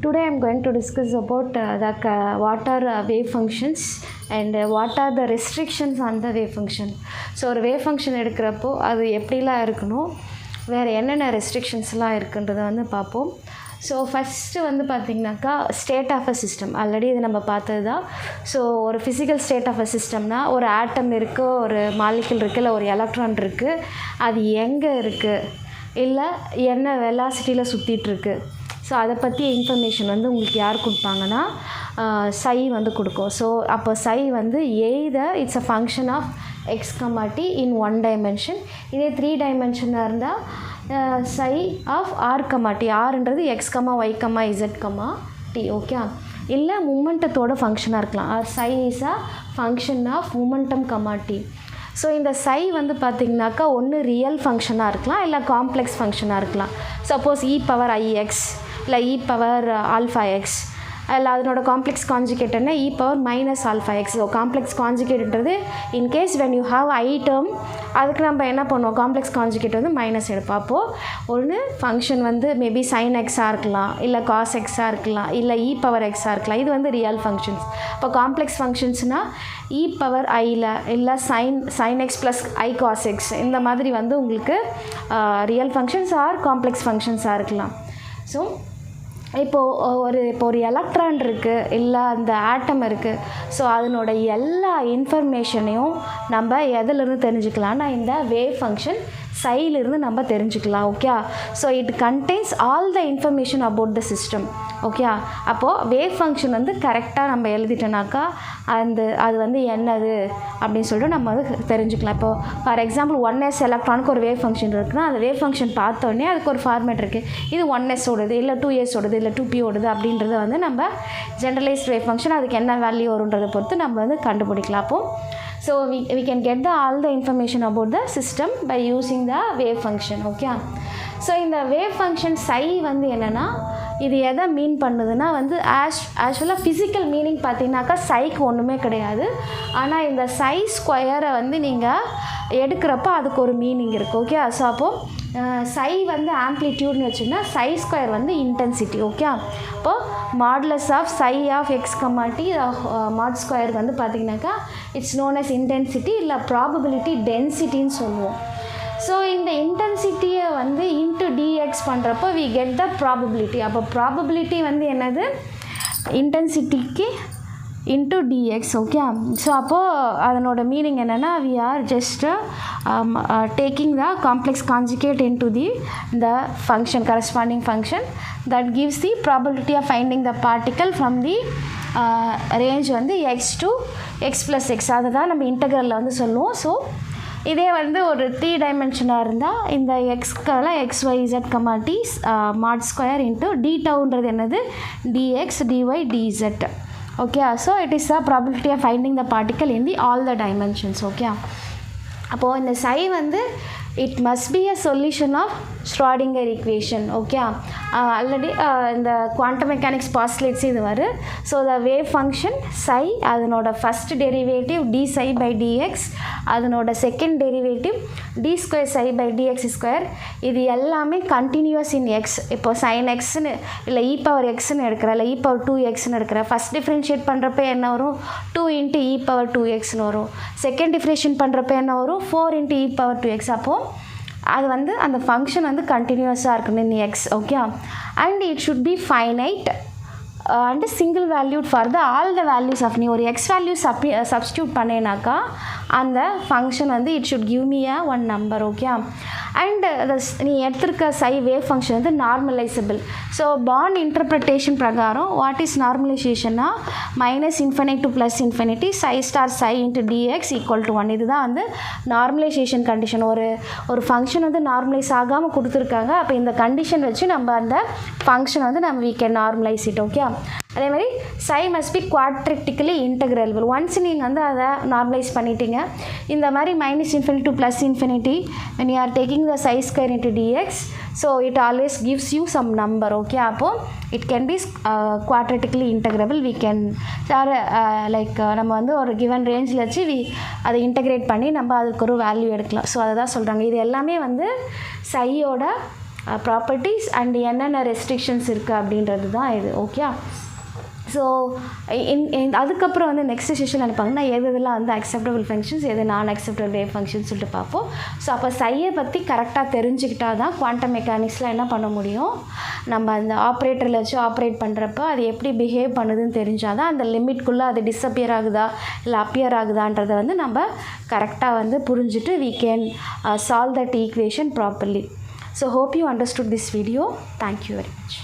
Today I am going to discuss about what are wave functions and what are the restrictions on the wave function. So ஒரு wave function எடுக்கிறப்போ அது எப்படிலாம் இருக்கணும், வேறு என்னென்ன ரெஸ்ட்ரிக்ஷன்ஸ்லாம் இருக்குன்றதை வந்து பார்ப்போம். ஸோ ஃபஸ்ட்டு வந்து பார்த்திங்கனாக்கா state of a system, already இது நம்ம பார்த்தது தான். ஸோ ஒரு ஃபிசிக்கல் ஸ்டேட் ஆஃப் அ சிஸ்டம்னால் ஒரு ஆட்டம் இருக்குது, ஒரு மாலிகுல் இருக்குது, இல்லை ஒரு எலக்ட்ரான் இருக்குது, அது எங்கே இருக்குது, இல்லை என்ன வெலாசிட்டியில் சுற்றிட்டுருக்கு. ஸோ அதை பற்றி இன்ஃபர்மேஷன் வந்து உங்களுக்கு யார் கொடுப்பாங்கன்னா சை வந்து கொடுக்கும். ஸோ அப்போ சை வந்து either it's a function of X comma t in 1 dimension, இதே 3 டைமென்ஷனாக இருந்தால் psi of r comma t, ஆர்ன்றது x comma y comma z comma t, okay. இல்லை மூமெண்டத்தோட ஃபங்க்ஷனாக இருக்கலாம், or psi is a function of momentum comma t. So இந்த psi வந்து பார்த்திங்கனாக்கா ஒன்று ரியல் ஃபங்க்ஷனாக இருக்கலாம், இல்லை காம்ப்ளெக்ஸ் ஃபங்க்ஷனாக இருக்கலாம். சப்போஸ் இ பவர் ஐஎக்ஸ் இல்லை இ பவர் ஆல்ஃபா எக்ஸ், இல்லை அதனோட காம்ப்ளெக்ஸ் கான்ஜுகேட் என்ன e power minus alpha x. So complex கான்ஜுகேட்ன்றது in case when you have i term, அதுக்கு நம்ம என்ன பண்ணுவோம், காம்ப்ளெக்ஸ் கான்ஜுகேட் வந்து மைனஸ் எடுப்போம். அப்போது ஒன்று ஃபங்க்ஷன் வந்து மேபி சைன் எக்ஸாக இருக்கலாம், இல்லை காஸ் எக்ஸாக இருக்கலாம், இல்லை இ பவர் எக்ஸாக இருக்கலாம். இது வந்து ரியல் ஃபங்க்ஷன்ஸ். இப்போ காம்ப்ளெக்ஸ் ஃபங்க்ஷன்ஸ்னால் இ பவர் ஐயில் இல்லை சைன் எக்ஸ் ப்ளஸ் ஐ காஸ் எக்ஸ், இந்த மாதிரி வந்து உங்களுக்கு ரியல் ஃபங்க்ஷன்ஸ் ஆர் காம்ப்ளெக்ஸ் ஃபங்க்ஷன்ஸாக இருக்கலாம். ஸோ இப்போ ஒரு எலக்ட்ரான் இருக்குது, இல்லை அந்த ஆட்டம் இருக்குது. ஸோ அதனோட எல்லா இன்ஃபர்மேஷனையும் நம்ம எதிலிருந்து தெரிஞ்சுக்கலாம்னா இந்த வேவ் ஃபங்க்ஷன் சைலிருந்து நம்ம தெரிஞ்சுக்கலாம், okay. So it contains all the information about the system, okay. அப்போது வேவ் ஃபங்க்ஷன் வந்து கரெக்டாக நம்ம எழுதிட்டோனாக்கா அது வந்து என்னது அப்படின்னு சொல்லிட்டு நம்ம வந்து தெரிஞ்சுக்கலாம். இப்போது ஃபார் எக்ஸாம்பிள் 1s எலக்ட்ரானுக்கு ஒரு வேவ் ஃபங்க்ஷன் இருக்குன்னா அந்த வேவ் ஃபங்க்ஷன் பார்த்தோன்னே அதுக்கு ஒரு ஃபார்மேட் இருக்குது, இது 1s ஓடுது, இல்லை 2s ஓடுது, இல்லை 2p ஓடுது அப்படின்றத வந்து நம்ம ஜென்ரலைஸ்ட் வேவ் ஃபங்க்ஷன் அதுக்கு என்ன வேல்யூ வருன்றதை பொறுத்து நம்ம வந்து கண்டுபிடிக்கலாம். அப்போது so we can get all the information about the system by using the wave function, okay. So இந்த வேவ் ஃபங்க்ஷன் சை வந்து என்னென்னா இது எதை மீன் பண்ணுதுன்னா வந்து ஆக்சுவலாக ஃபிசிக்கல் மீனிங் பார்த்தீங்கன்னாக்கா சைக்கு ஒன்றுமே கிடையாது. ஆனால் இந்த சை ஸ்கொயரை வந்து நீங்கள் எடுக்கிறப்போ அதுக்கு ஒரு மீனிங் இருக்குது, ஓகே. ஸோ அப்போது சை வந்து ஆம்ப்ளிடியூட்னு வச்சுன்னா சை ஸ்கொயர் வந்து இன்டென்சிட்டி, ஓகே. அப்போது modulus of psi of X comma D mod square வந்து பார்த்திங்கனாக்கா இட்ஸ் நோன் அஸ் இன்டென்சிட்டி, இல்லை ப்ராபபிலிட்டி டென்சிட்டின்னு சொல்லுவோம். ஸோ இந்த இன்டென்சிட்டியை வந்து இன்ட்டு டிஎக்ஸ் பண்ணுறப்போ வி கெட் த ப்ராபபிலிட்டி. அப்போ ப்ராபபிலிட்டி வந்து என்னது, இன்டென்சிட்டிக்கு இன்ட்டு டிஎக்ஸ், ஓகே. ஸோ அப்போது அதனோட மீனிங் என்னென்னா we are just taking the complex conjugate into the function corresponding function that gives the probability of finding the particle from the range வந்து x to x plus x, அதை தான் நம்ம இன்டெக்ரலில் வந்து சொல்லுவோம். So இதே வந்து ஒரு 3 டைமென்ஷனாக இருந்தால் இந்த எக்ஸ்க்கெல்லாம் x y z comma D mod square into d டவுன்றது என்னது dx dy dz, okay. So it is the probability of finding the particle in the all the dimensions, okay. அப்போது இந்த சை வந்து it must be a solution of Schrodinger equation, okay. Already இந்த quantum mechanics postulates இது வரும். So the wave function psi, அதனோட first derivative d psi by dx, அதனோட second derivative D square psi by DX square, இது எல்லாமே continuous in X. இப்போ sine எக்ஸ்னு இல்லை இ பவர் எக்ஸ்ன்னு எடுக்கிற, இல்லை இ பவர் 2xன்னு எடுக்கிற, ஃபஸ்ட் டிஃப்ரென்ஷியேட் பண்ணுறப்ப என்ன வரும் 2 இன்ட்டு இ பவர் 2xன்னு வரும். செகண்ட் டிஃப்ரென்ஷியேட் பண்ணுறப்ப என்ன வரும் 4 இன்ட்டு இ பவர் 2x. அப்போது அது வந்து அந்த ஃபங்க்ஷன் வந்து கண்டினியூஸாக இருக்கணும் in x, okay. And it should be finite and single valued for the all the values of நீ ஒரு எக்ஸ் வேல்யூ சப்ஸ்டியூட் பண்ணேனாக்கா அந்த ஃபங்க்ஷன் வந்து it should give me a one number, okay. And நீ எடுத்திருக்க சை வேவ் ஃபங்க்ஷன் வந்து normalisable. So பாண்ட் interpretation பிரகாரம் வாட் இஸ் நார்மலைசேஷன்னா minus infinity to plus infinity psi star psi into dx equal to 1. இதுதான் வந்து நார்மலைசேஷன் கண்டிஷன். ஒரு function வந்து நார்மலைஸ் ஆகாமல் கொடுத்துருக்காங்க, அப்போ இந்த கண்டிஷன் வச்சு நம்ம அந்த ஃபங்க்ஷன் வந்து நம்ம we can normalise it, okay. அதே மாதிரி psi must be quadratically integrable. Once நீங்கள் வந்து அதை நார்மலைஸ் பண்ணிட்டீங்க, இந்த மாதிரி minus infinity to plus infinity when you are taking the psi square into dx, so it always gives you some number, okay. அப்போது it can be quadratically integrable. We can நம்ம வந்து ஒரு given ரேஞ்சில் வச்சு அதை இன்டெகிரேட் பண்ணி நம்ம அதுக்கு ஒரு வேல்யூ எடுக்கலாம். ஸோ அதை தான் சொல்கிறாங்க. இது எல்லாமே வந்து சையோட ப்ராப்பர்ட்டிஸ் அண்ட் என்னென்ன ரெஸ்ட்ரிக்ஷன்ஸ் இருக்குது அப்படின்றது தான் இது. ஓகே. ஸோ அதுக்கப்புறம் வந்து நெக்ஸ்ட் செஷன் நினைப்பாங்கன்னா எதெல்லாம் வந்து அக்செப்டபிள் ஃபங்க்ஷன்ஸ், எது நான் அக்செப்டபிள் வேவ் ஃபங்க்ஷன்ஸ் சொல்லிட்டு பார்ப்போம். ஸோ அப்போ சையை பற்றி கரெக்டாக தெரிஞ்சுக்கிட்டா தான் குவாண்டம் மெக்கானிக்ஸில் என்ன பண்ண முடியும், நம்ம அந்த ஆப்ரேட்டரில் வச்சு ஆப்ரேட் பண்ணுறப்போ அது எப்படி பிஹேவ் பண்ணுதுன்னு தெரிஞ்சால் தான் அந்த லிமிட்குள்ளே அது டிஸப்பியர் ஆகுதா இல்லை அப்பியர் ஆகுதான்றதை வந்து நம்ம கரெக்டாக வந்து புரிஞ்சுட்டு we can solve that equation properly. So hope you understood this video. Thank you very much.